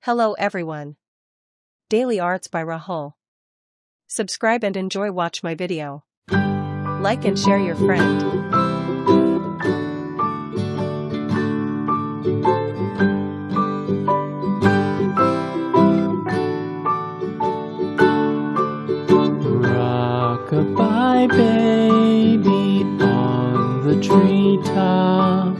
Hello everyone. Daily Arts by Rahul. Subscribe and enjoy watch my video. Like and share your friend. Rock-a-bye baby on the treetop.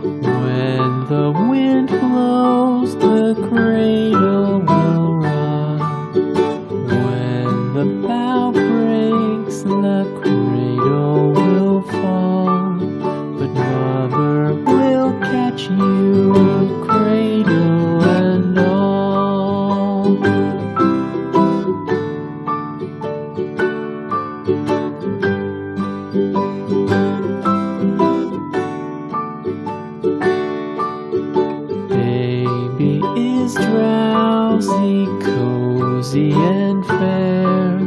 When the wind blows, the cradle will rock. When the bough breaks, the cradle will fall. But mother will catch you, cradle and all. Baby is drowsy, cozy and fair.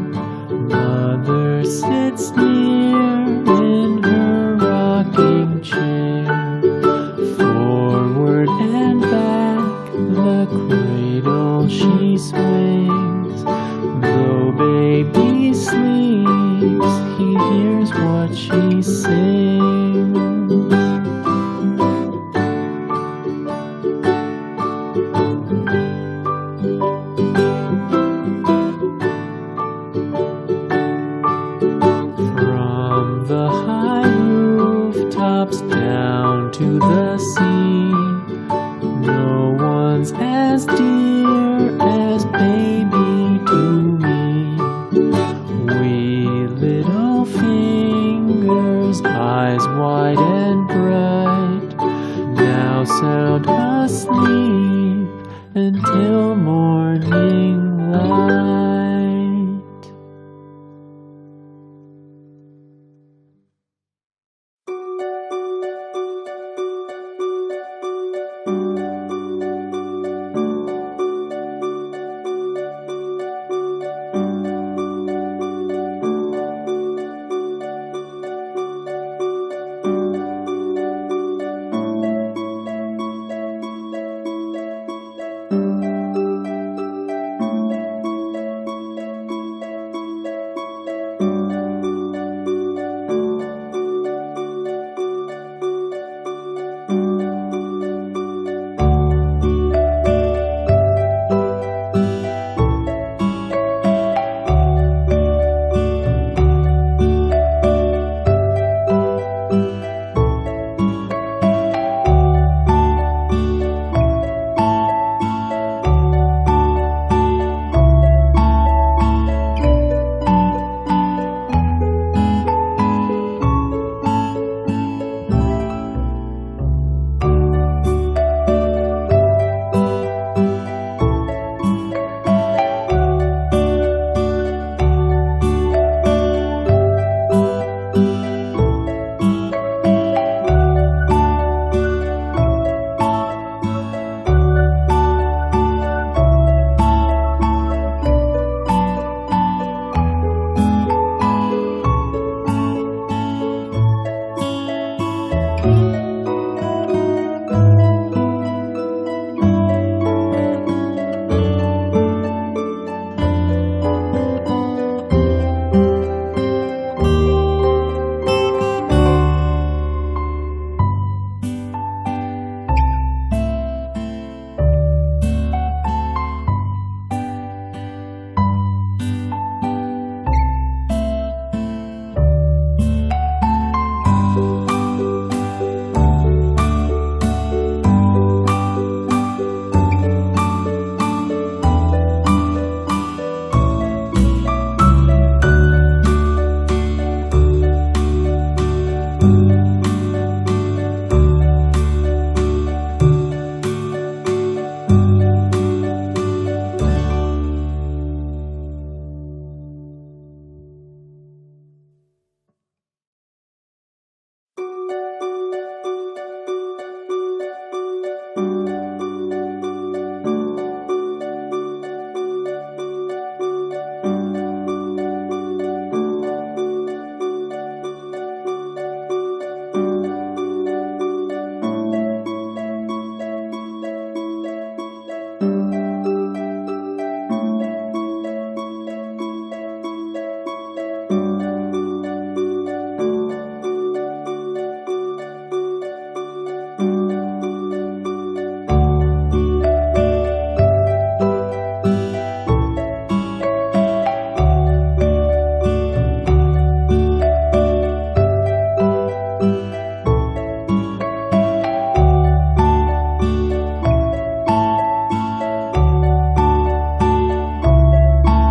Mother sits near in her rocking chair. Forward and back, the cradle she swings. Though baby sleeps, he hears what she sings. From the high rooftops down to the sea, no one's as dear as baby to me. Wee little fingers, eyes wide and bright, now sound asleep until morning light.